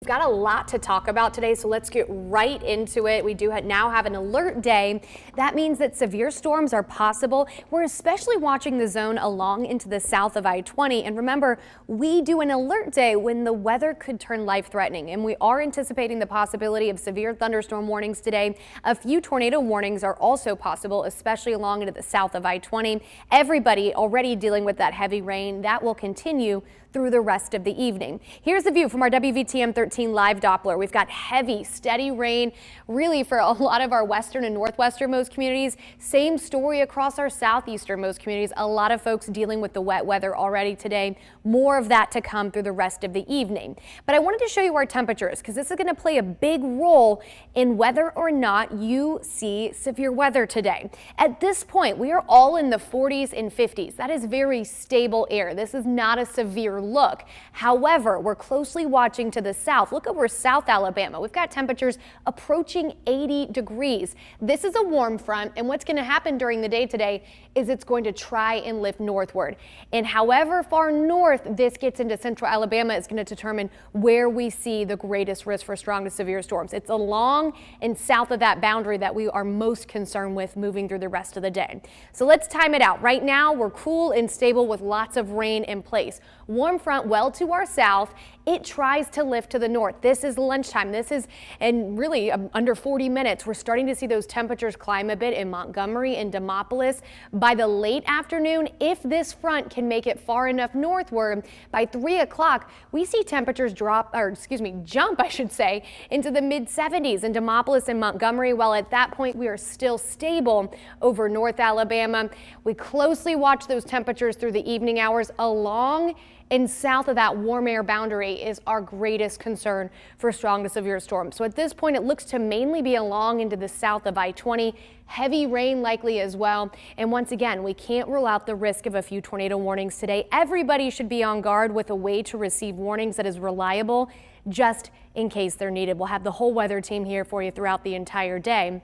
We've got a lot to talk about today, so let's get right into it. We do now have an alert day. That means that severe storms are possible. We're especially watching the zone along into the south of I-20. And remember, we do an alert day when the weather could turn life-threatening. And we are anticipating the possibility of severe thunderstorm warnings today. A few tornado warnings are also possible, especially along into the south of I-20. Everybody already dealing with that heavy rain. That will continue through the rest of the evening. Here's the view from our WVTM 13 live Doppler. We've got heavy, steady rain really for a lot of our western and northwesternmost communities. Same story across our southeasternmost communities. A lot of folks dealing with the wet weather already today. More of that to come through the rest of the evening. But I wanted to show you our temperatures because this is going to play a big role in whether or not you see severe weather today. At this point, we are all in the 40s and 50s. That is very stable air. This is not a severe look. However, we're closely watching to the south. Look over South Alabama. We've got temperatures approaching 80 degrees. This is a warm front, and what's going to happen during the day today is it's going to try and lift northward. And however far north this gets into central Alabama is going to determine where we see the greatest risk for strong to severe storms. It's along and south of that boundary that we are most concerned with moving through the rest of the day. So let's time it out. Right now, we're cool and stable with lots of rain in place. Warm front well to our south. It tries to lift to the north. This is lunchtime. This is really under 40 minutes. We're starting to see those temperatures climb a bit in Montgomery and Demopolis. By the late afternoon, if this front can make it far enough northward, by 3 o'clock, we see temperatures jump, I should say, into the mid 70s in Demopolis and Montgomery. While at that point, we are still stable over North Alabama. We closely watch those temperatures through the evening hours. Along and south of that warm air boundary is our greatest concern for strong to severe storms. So at this point, it looks to mainly be along into the south of I-20. Heavy rain likely as well. And once again, we can't rule out the risk of a few tornado warnings today. Everybody should be on guard with a way to receive warnings that is reliable just in case they're needed. We'll have the whole weather team here for you throughout the entire day.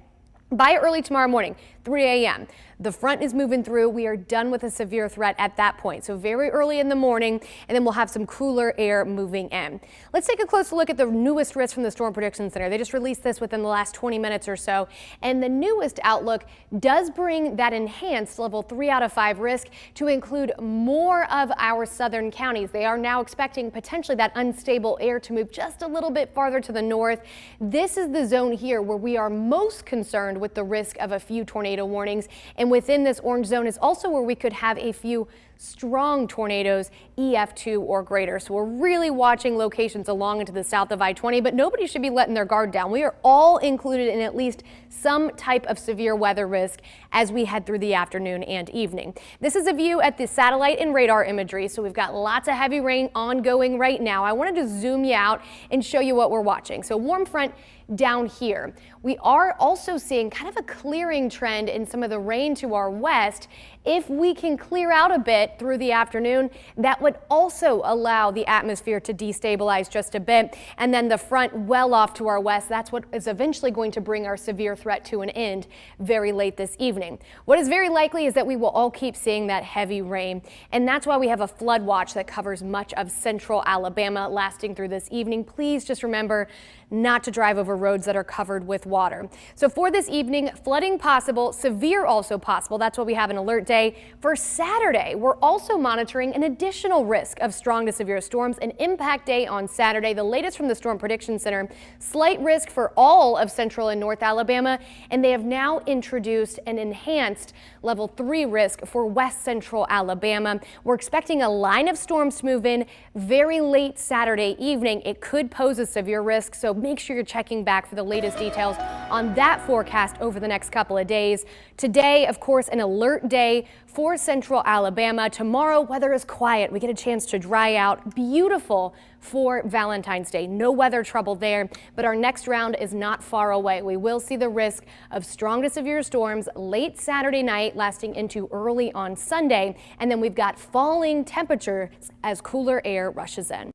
By early tomorrow morning, 3 a.m., the front is moving through. We are done with a severe threat at that point. So very early in the morning, and then we'll have some cooler air moving in. Let's take a closer look at the newest risk from the Storm Prediction Center. They just released this within the last 20 minutes or so. And the newest outlook does bring that enhanced level 3 out of 5 risk to include more of our southern counties. They are now expecting potentially that unstable air to move just a little bit farther to the north. This is the zone here where we are most concerned with the risk of a few tornado warnings. And within this orange zone is also where we could have a few strong tornadoes, EF2 or greater. So we're really watching locations along into the south of I-20, but nobody should be letting their guard down. We are all included in at least some type of severe weather risk as we head through the afternoon and evening. This is a view at the satellite and radar imagery. So we've got lots of heavy rain ongoing right now. I wanted to zoom you out and show you what we're watching. So warm front down here. We are also seeing kind of a clearing trend in some of the rain to our west. If we can clear out a bit through the afternoon, that would also allow the atmosphere to destabilize just a bit. And then the front well off to our west, that's what is eventually going to bring our severe threat to an end very late this evening. What is very likely is that we will all keep seeing that heavy rain. And that's why we have a flood watch that covers much of central Alabama lasting through this evening. Please just remember not to drive over roads that are covered with water. So for this evening, flooding possible, severe also possible. That's why we have an alert day. For Saturday, we're also monitoring an additional risk of strong to severe storms, an impact day on Saturday. The latest from the Storm Prediction Center, slight risk for all of central and north Alabama, and they have now introduced an enhanced level 3 risk for west central Alabama. We're expecting a line of storms to move in very late Saturday evening. It could pose a severe risk, so make sure you're checking back for the latest details on that forecast over the next couple of days. Today, of course, an alert day for central Alabama. Tomorrow, weather is quiet. We get a chance to dry out. Beautiful for Valentine's Day. No weather trouble there, but our next round is not far away. We will see the risk of strong to severe storms late Saturday night lasting into early on Sunday. And then we've got falling temperatures as cooler air rushes in.